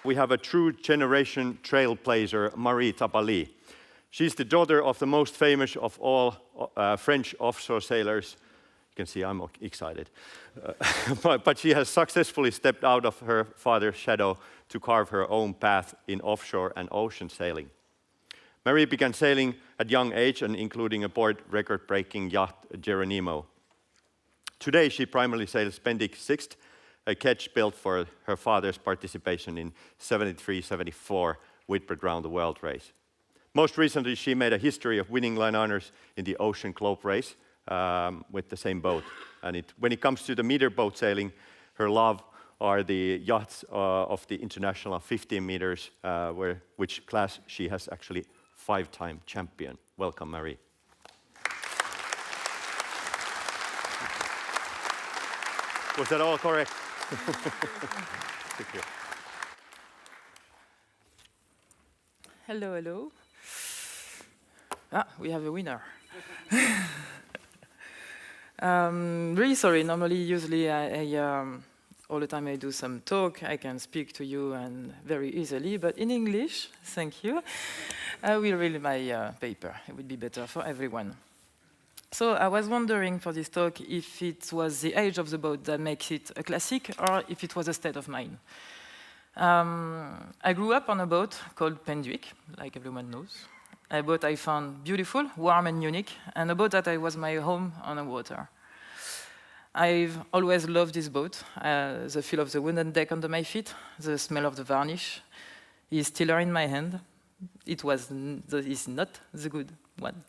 we have a true generation trailblazer, Marie Tabarly. She's the daughter of the most famous of all French offshore sailors. You can see I'm excited. But she has successfully stepped out of her father's shadow to carve her own path in offshore and ocean sailing. Marie began sailing at young age and including aboard record-breaking yacht Geronimo. Today she primarily sails Pen Duick VI, a ketch built for her father's participation in 73-74 Whitbread round the world race. Most recently, she made a history of winning line honors in the Ocean Globe race with the same boat. And when it comes to the meter boat sailing, her love are the yachts of the international 15 meters, which class she has actually 5-time champion. Welcome, Marie. Was that all correct? Thank you. Hello, hello. We have a winner. Really sorry. Usually, all the time I do some talk, I can speak to you and very easily, but in English, thank you. I will read my paper. It would be better for everyone. So I was wondering for this talk if it was the age of the boat that makes it a classic or if it was a state of mind. I grew up on a boat called Pen Duick, like everyone knows. A boat I found beautiful, warm and unique, and a boat that was my home on the water. I've always loved this boat, the feel of the wooden deck under my feet, the smell of the varnish. It's still in my hand. It's not the good one.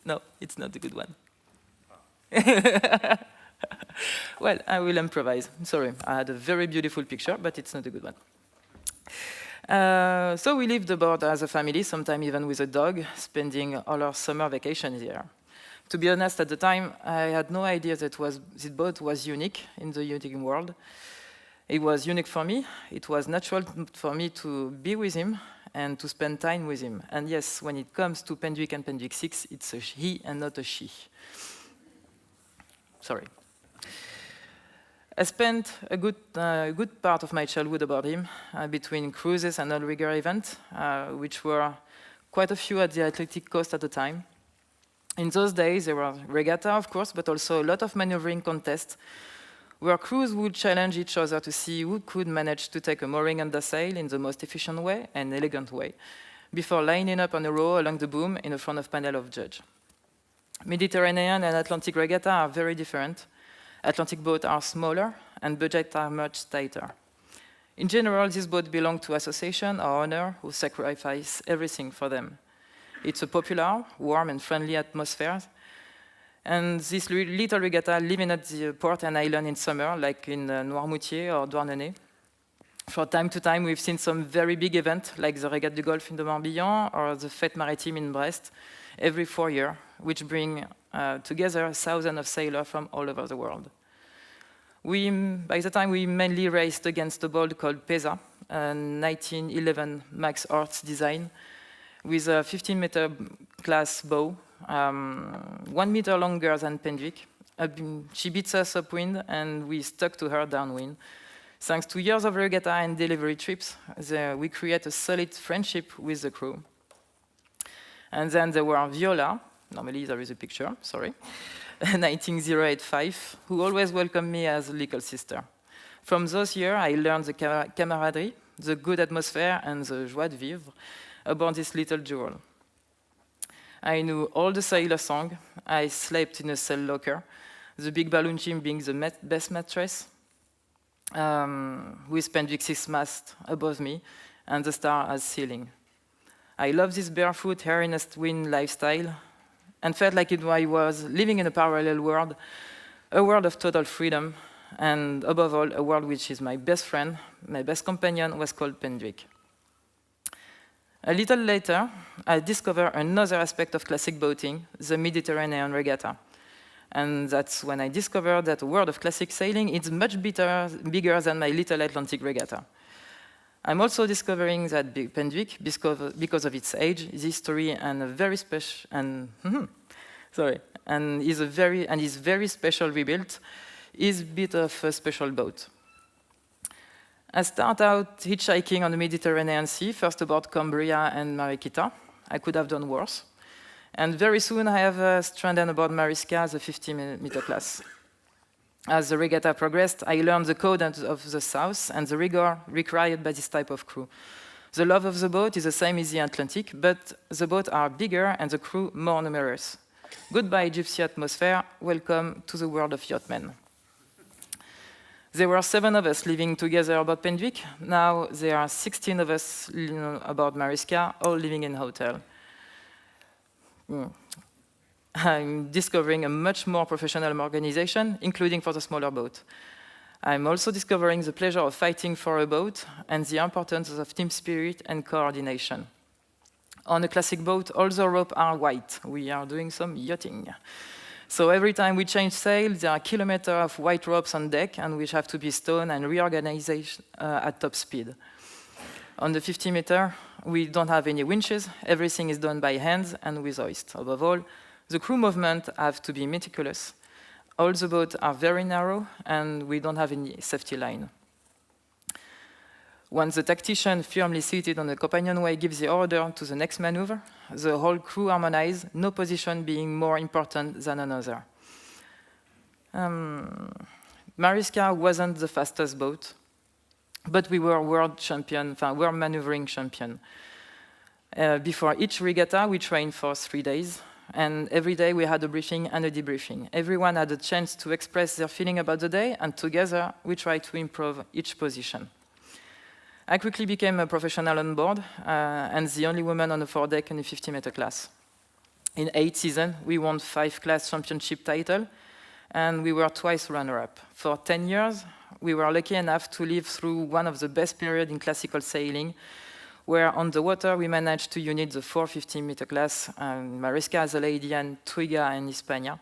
No, it's not the good one. Well, I will improvise. Sorry, I had a very beautiful picture, but it's not a good one. So we lived aboard as a family, sometimes even with a dog, spending all our summer vacations here. To be honest, at the time, I had no idea that this boat was unique in the yachting world. It was unique for me. It was natural for me to be with him and to spend time with him. And yes, when it comes to Pen Duick and Pen Duick VI, it's a he and not a she. Sorry. I spent a good part of my childhood aboard him, between cruises and outrigger events, which were quite a few at the Atlantic coast at the time. In those days, there were regatta, of course, but also a lot of maneuvering contests, where crews would challenge each other to see who could manage to take a mooring under sail in the most efficient way and elegant way, before lining up on a row along the boom in front of a panel of judges. Mediterranean and Atlantic regatta are very different. Atlantic boats are smaller and budgets are much tighter. In general, these boats belong to association or owner who sacrifice everything for them. It's a popular, warm and friendly atmosphere. And this little regatta living at the port and island in summer, like in Noirmoutier or Douarnenez. From time to time, we've seen some very big events, like the Regatta du Golfe in the Morbihan or the Fête Maritime in Brest, every 4 years, which bring together thousands of sailors from all over the world. By the time, we mainly raced against a boat called Pesa, a 1911 Max Horst design, with a 15-meter class bow, 1 meter longer than Pen Duick. She beats us upwind, and we stuck to her downwind. Thanks to years of regatta and delivery trips, we create a solid friendship with the crew. And then there were Viola, normally there is a picture, sorry, 19085, who always welcomed me as a little sister. From those years, I learned the camaraderie, the good atmosphere, and the joie de vivre aboard this little jewel. I knew all the sailor songs. I slept in a sail locker, the big balloon gym being the best mattress, with Pen Duick VI mast above me, and the star as ceiling. I love this barefoot, hair in a wind lifestyle, and felt like I was living in a parallel world, a world of total freedom, and above all, a world which is my best friend, my best companion, was called Pen Duick. A little later, I discovered another aspect of classic boating, the Mediterranean regatta. And that's when I discovered that the world of classic sailing is much bigger than my little Atlantic regatta. I'm also discovering that Pen Duick, because of its age, its history, and a very special is very special rebuilt, is a bit of a special boat. I start out hitchhiking on the Mediterranean Sea, first aboard Cambria and Mariquita. I could have done worse. And very soon I have stranded aboard Mariska, the 50-meter class. As the regatta progressed, I learned the code of the South and the rigor required by this type of crew. The love of the boat is the same as the Atlantic, but the boats are bigger and the crew more numerous. Goodbye, gypsy atmosphere. Welcome to the world of yachtmen. There were 7 of us living together aboard Pen Duic. Now there are 16 of us aboard Mariska, all living in a hotel. I'm discovering a much more professional organization, including for the smaller boat. I'm also discovering the pleasure of fighting for a boat and the importance of team spirit and coordination. On a classic boat, all the ropes are white. We are doing some yachting. So every time we change sail, there are kilometers of white ropes on deck, and which have to be stowed and reorganized at top speed. On the 50-meter, we don't have any winches. Everything is done by hands and with hoist. Above all, the crew movement have to be meticulous. All the boats are very narrow, and we don't have any safety line. Once the tactician firmly seated on the companionway gives the order to the next maneuver, the whole crew harmonize, no position being more important than another. Mariska wasn't the fastest boat, but we were world maneuvering champion. Before each regatta, we trained for 3 days, and every day we had a briefing and a debriefing. Everyone had a chance to express their feeling about the day, and together we tried to improve each position. I quickly became a professional on board, and the only woman on the foredeck in the 50-meter class. In 8 seasons, we won 5 class championship titles, and we were twice runner-up. For 10 years, we were lucky enough to live through one of the best periods in classical sailing, where on the water we managed to unite the 450-meter class, Mariska as a lady and Twiga and Hispania.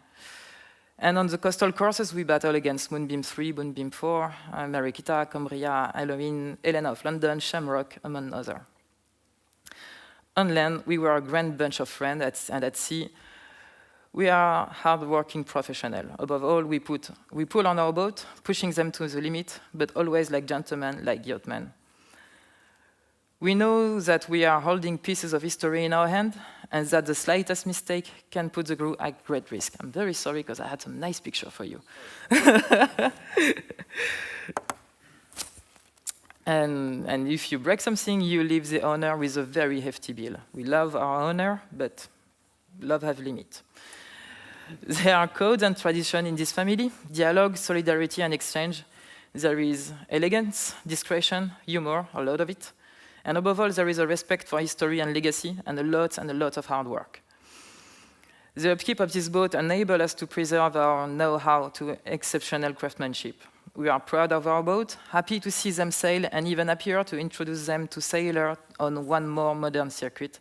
And on the coastal courses, we battle against Moonbeam 3, Moonbeam 4, Mariquita, Cambria, Halloween, Helena of London, Shamrock, among others. On land, we were a grand bunch of friends, and at sea, we are hard-working professionals. Above all, we pull on our boat, pushing them to the limit, but always like gentlemen, like yachtmen. We know that we are holding pieces of history in our hand, and that the slightest mistake can put the crew at great risk. I'm very sorry, because I had some nice picture for you. and if you break something, you leave the owner with a very hefty bill. We love our owner, but love have limit. There are codes and tradition in this family: dialogue, solidarity, and exchange. There is elegance, discretion, humor, a lot of it. And above all, there is a respect for history and legacy, and a lot of hard work. The upkeep of this boat enables us to preserve our know-how to exceptional craftsmanship. We are proud of our boat, happy to see them sail, and even happier to introduce them to sailors on one more modern circuit.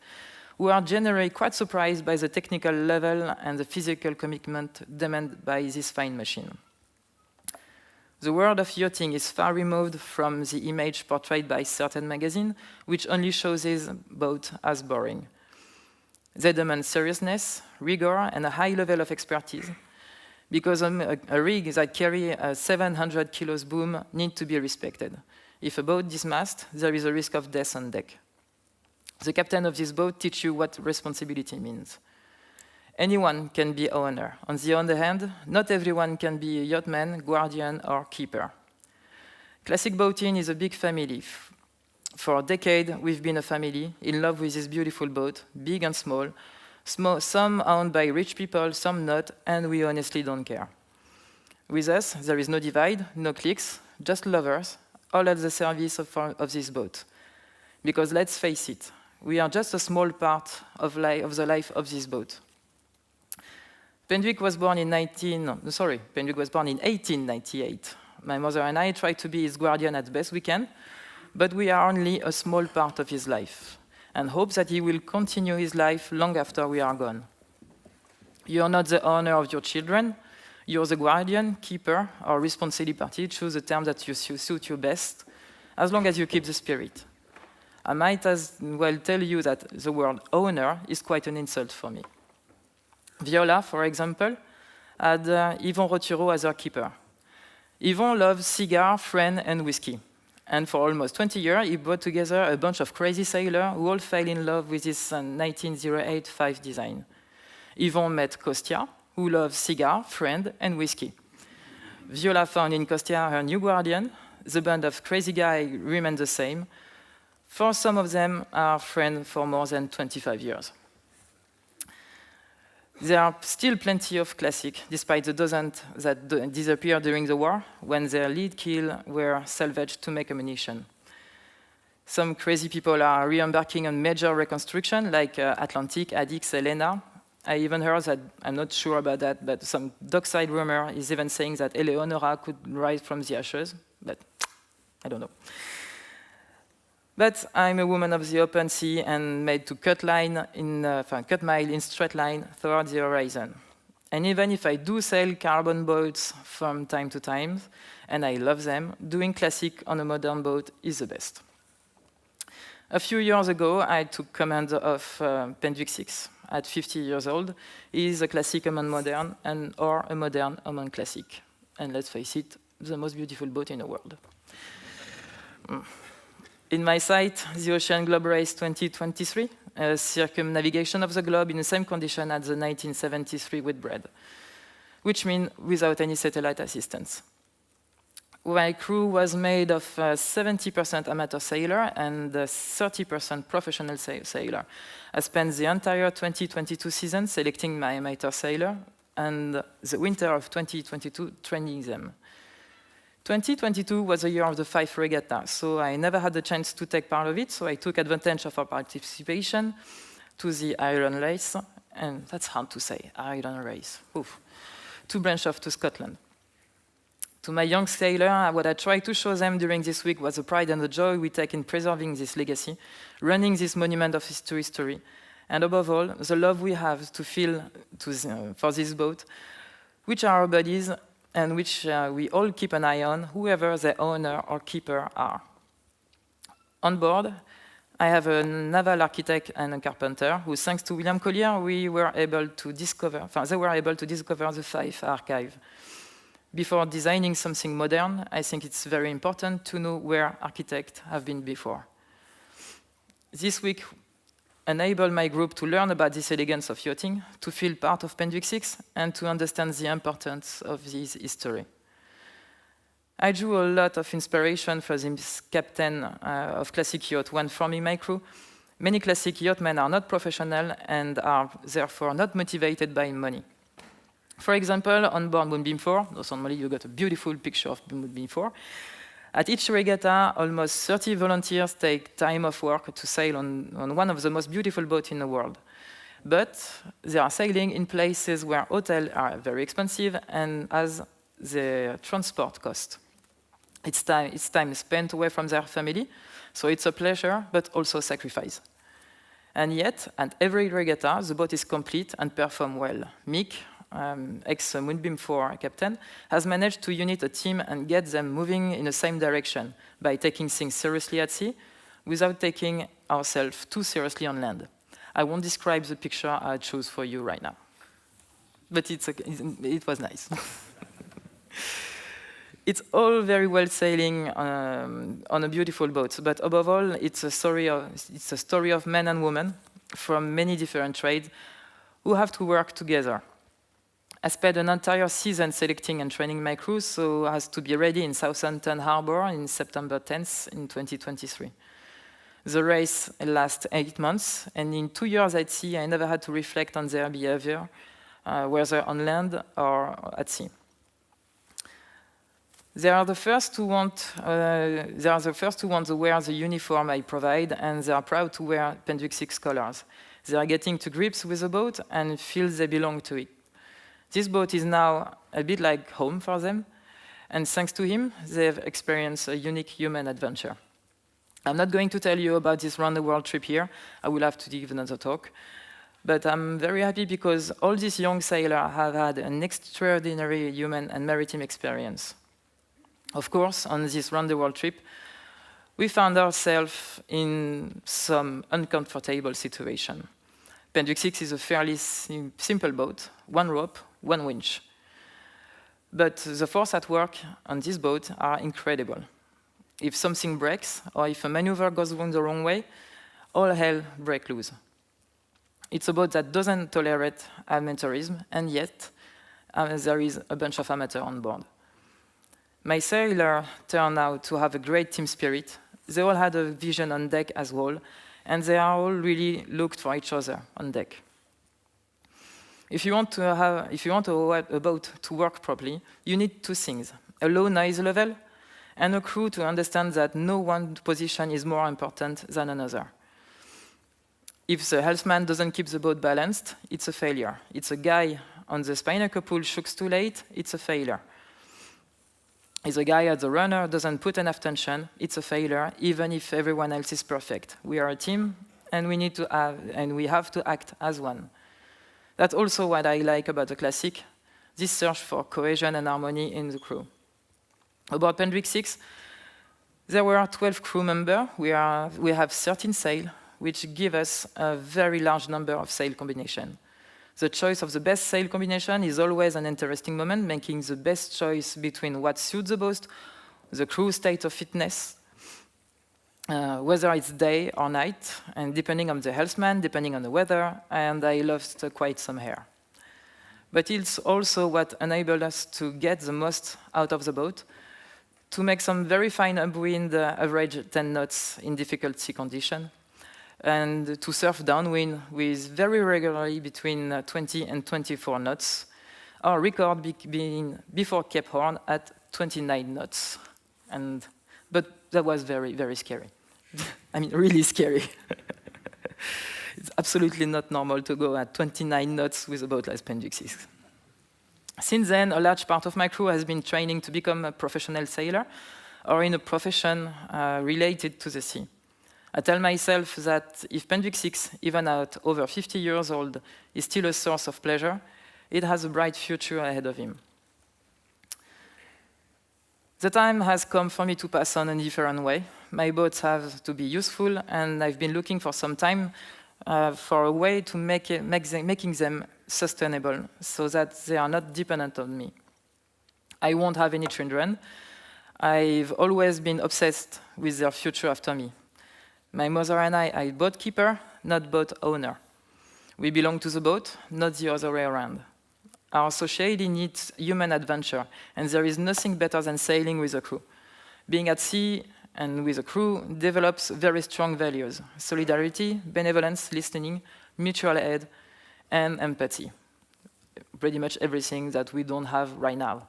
We are generally quite surprised by the technical level and the physical commitment demanded by this fine machine. The world of yachting is far removed from the image portrayed by certain magazines, which only shows this boat as boring. They demand seriousness, rigor, and a high level of expertise, because a rig that carries a 700 kilos boom needs to be respected. If a boat dismasts, there is a risk of death on deck. The captain of this boat teaches you what responsibility means. Anyone can be owner. On the other hand, not everyone can be a yachtman, guardian, or keeper. Classic boating is a big family. For a decade, we've been a family in love with this beautiful boat, big and small, some owned by rich people, some not, and we honestly don't care. With us, there is no divide, no cliques, just lovers, all at the service of this boat. Because let's face it, we are just a small part of the life of this boat. Pen Duic was born in 1898. My mother and I try to be his guardian as best we can, but we are only a small part of his life, and hope that he will continue his life long after we are gone. You are not the owner of your children. You're the guardian, keeper, or responsible party. Choose the term that suit you best, as long as you keep the spirit. I might as well tell you that the word owner is quite an insult for me. Viola, for example, had Yvon Roturo as her keeper. Yvon loves cigar, friend, and whiskey. And for almost 20 years, he brought together a bunch of crazy sailors who all fell in love with his 1908 5 design. Yvon met Kostya, who loves cigar, friend, and whiskey. Viola found in Kostya her new guardian. The band of crazy guys remained the same. For some of them, are friends for more than 25 years. There are still plenty of classics, despite the dozens that disappeared during the war, when their lead keel were salvaged to make ammunition. Some crazy people are re-embarking on major reconstruction, like Atlantic, Addix, Elena. I even heard that, I'm not sure about that, but some dockside rumor is even saying that Eleonora could rise from the ashes, but I don't know. But I'm a woman of the open sea and made to cut mile in straight line toward the horizon. And even if I do sail carbon boats from time to time, and I love them, doing classic on a modern boat is the best. A few years ago, I took command of Pen Duick VI. At 50 years old, he is a classic among modern, or a modern among classic. And let's face it, the most beautiful boat in the world. In my sight, the Ocean Globe Race 2023, a circumnavigation of the globe in the same condition as the 1973 Whitbread, which means without any satellite assistance. My crew was made of 70% amateur sailor and 30% professional sailor. I spent the entire 2022 season selecting my amateur sailor and the winter of 2022 training them. 2022 was the year of the 5 regatta, so I never had the chance to take part of it, so I took advantage of our participation to the Iron Race, and that's hard to say, Iron Race, oof, to branch off to Scotland. To my young sailor, what I tried to show them during this week was the pride and the joy we take in preserving this legacy, running this monument of history, and above all, the love we have to feel for this boat, which are our buddies, and which we all keep an eye on, whoever the owner or keeper are. On board, I have a naval architect and a carpenter who, thanks to William Collier, they were able to discover the Fife archive. Before designing something modern, I think it's very important to know where architects have been before. This week enabled my group to learn about this elegance of yachting, to feel part of Pen Duick VI, and to understand the importance of this history. I drew a lot of inspiration from this captain of classic yacht when forming my crew. Many classic yachtsmen are not professional and are therefore not motivated by money. For example, on board Moonbeam 4, normally you got a beautiful picture of Moonbeam 4. At each regatta, almost 30 volunteers take time off work to sail on one of the most beautiful boats in the world. But they are sailing in places where hotels are very expensive and as the transport cost. It's time spent away from their family, so it's a pleasure, but also a sacrifice. And yet, at every regatta, the boat is complete and performs well. Mick, ex-Moonbeam 4 captain, has managed to unite a team and get them moving in the same direction by taking things seriously at sea without taking ourselves too seriously on land. I won't describe the picture I chose for you right now, but it was nice. It's all very well sailing on a beautiful boat, but above all, it's a story of men and women from many different trades who have to work together. I spent an entire season selecting and training my crew so as to be ready in Southampton Harbour in September 10th in 2023. The race lasts 8 months, and in 2 years at sea, I never had to reflect on their behavior, whether on land or at sea. They are the first to want to wear the uniform I provide, and they are proud to wear Pen Duick VI colors. They are getting to grips with the boat and feel they belong to it. This boat is now a bit like home for them, and thanks to him, they have experienced a unique human adventure. I'm not going to tell you about this round-the-world trip here. I will have to give another talk. But I'm very happy because all these young sailors have had an extraordinary human and maritime experience. Of course, on this round-the-world trip, we found ourselves in some uncomfortable situation. Pen Duick VI is a fairly simple boat, 1 rope, 1 winch. But the force at work on this boat are incredible. if something breaks, or if a maneuver goes the wrong way, all hell breaks loose. It's a boat that doesn't tolerate amateurism, and yet there is a bunch of amateurs on board. My sailors turned out to have a great team spirit. They all had a vision on deck as well, and they all really looked for each other on deck. If you want a boat to work properly, you need two things: a low noise level and a crew to understand that no one position is more important than another. If the helmsman doesn't keep the boat balanced, it's a failure. It's a guy on the spinnaker pool shooks too late, it's a failure. If the guy at the runner doesn't put enough tension, it's a failure, even if everyone else is perfect. We are a team, and we have to act as one. That's also what I like about the Classic, this search for cohesion and harmony in the crew. About Pen Duick VI, there were 12 crew members. We have 13 sail, which give us a very large number of sail combinations. The choice of the best sail combination is always an interesting moment, making the best choice between what suits the boat, the crew state of fitness, whether it's day or night, and depending on the helmsman, depending on the weather, and I lost quite some hair. But it's also what enabled us to get the most out of the boat, to make some very fine upwind, average 10 knots in difficult sea condition, and to surf downwind with very regularly between 20 and 24 knots, our record being before Cape Horn at 29 knots. But that was very, very scary. I mean, really scary. It's absolutely not normal to go at 29 knots with a boat like Pen Duick VI. Since then, a large part of my crew has been training to become a professional sailor or in a profession related to the sea. I tell myself that if Pen Duick VI, even at over 50 years old, is still a source of pleasure, it has a bright future ahead of him. The time has come for me to pass on a different way. My boats have to be useful, and I've been looking for some time for a way to making them sustainable so that they are not dependent on me. I won't have any children. I've always been obsessed with their future after me. My mother and I are boat keeper, not boat owner. We belong to the boat, not the other way around. Our society needs human adventure, and there is nothing better than sailing with a crew. Being at sea and with a crew develops very strong values: solidarity, benevolence, listening, mutual aid, and empathy. Pretty much everything that we don't have right now.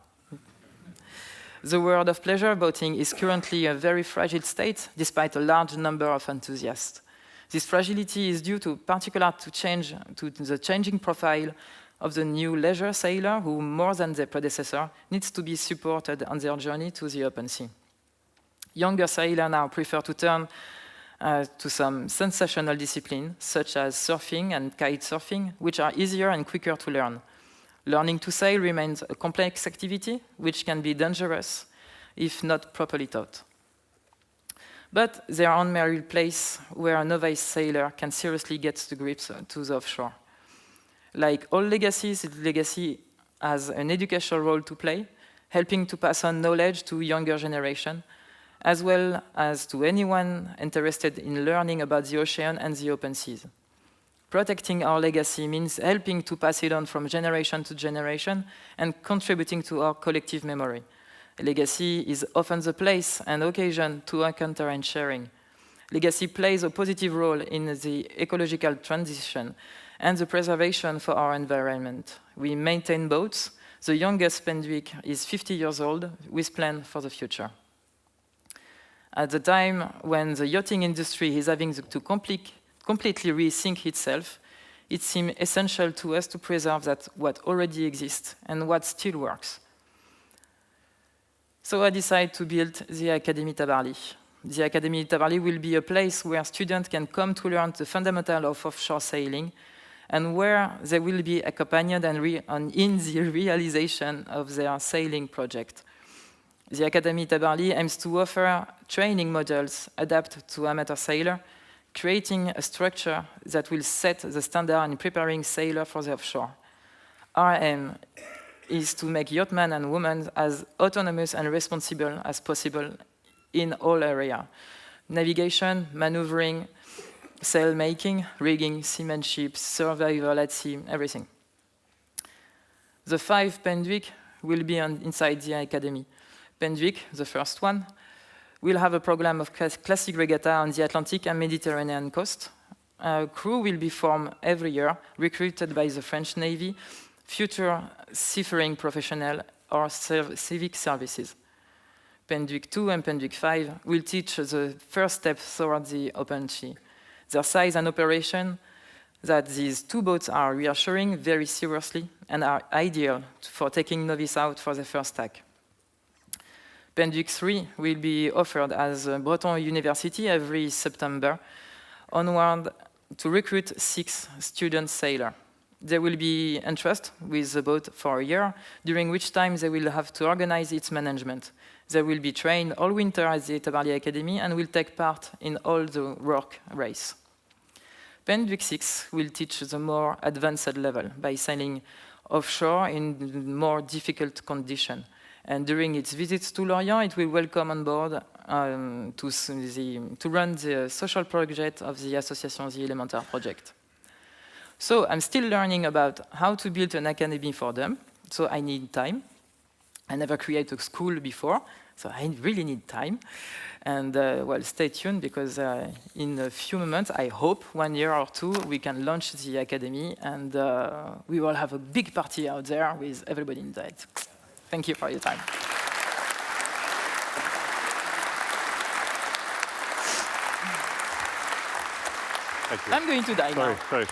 The world of pleasure boating is currently a very fragile state, despite a large number of enthusiasts. This fragility is due to the changing profile of the new leisure sailor, who, more than their predecessor, needs to be supported on their journey to the open sea. Younger sailors now prefer to turn to some sensational disciplines, such as surfing and kite surfing, which are easier and quicker to learn. Learning to sail remains a complex activity, which can be dangerous if not properly taught. But there are unmarried places where a novice sailor can seriously get to grips to the offshore. Like all legacies, legacy has an educational role to play, helping to pass on knowledge to younger generation, as well as to anyone interested in learning about the ocean and the open seas. Protecting our legacy means helping to pass it on from generation to generation and contributing to our collective memory. Legacy is often the place and occasion to encounter and sharing. Legacy plays a positive role in the ecological transition and the preservation for our environment. We maintain boats. The youngest Pen Duick is 50 years old with plans for the future. At the time when the yachting industry is having to completely rethink itself, it seems essential to us to preserve what already exists and what still works. So I decided to build the Academy Tabarly. The Academy Tabarly will be a place where students can come to learn the fundamentals of offshore sailing, and where they will be accompanied in the realization of their sailing project. The Academy Tabarly aims to offer training modules adapted to amateur sailors, creating a structure that will set the standard in preparing sailors for the offshore. Our aim is to make yachtsmen and women as autonomous and responsible as possible in all areas: navigation, maneuvering, sail making, rigging, seamanship, survival at sea, everything. The 5 Pen Duick will be inside the academy. Pen Duick, the first one, will have a program of classic regatta on the Atlantic and Mediterranean coast. A crew will be formed every year, recruited by the French Navy, future seafaring professional or civic services. Pen Duick II and Pen Duick V will teach the first steps toward the open sea. Their size and operation, that these 2 boats are reassuring very seriously and are ideal for taking novice out for the first tack. Pen Duick III will be offered as Breton University every September onward to recruit 6 student sailors. They will be entrusted with the boat for a year, during which time they will have to organize its management. They will be trained all winter at the Tabarly Academy and will take part in all the work race. Pen Duick VI will teach the more advanced level by sailing offshore in more difficult conditions. And during its visits to Lorient, it will welcome on board to run the social project of the association, the Elemen'Terre Project. So I'm still learning about how to build an academy for them, so I need time. I never created a school before, so I really need time. And well, stay tuned, because in a few moments, I hope 1 year or 2, we can launch the academy, and we will have a big party out there with everybody inside. Thank you for your time. I'm going to die now. Sorry.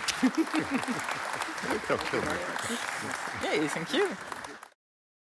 Yeah, thank you.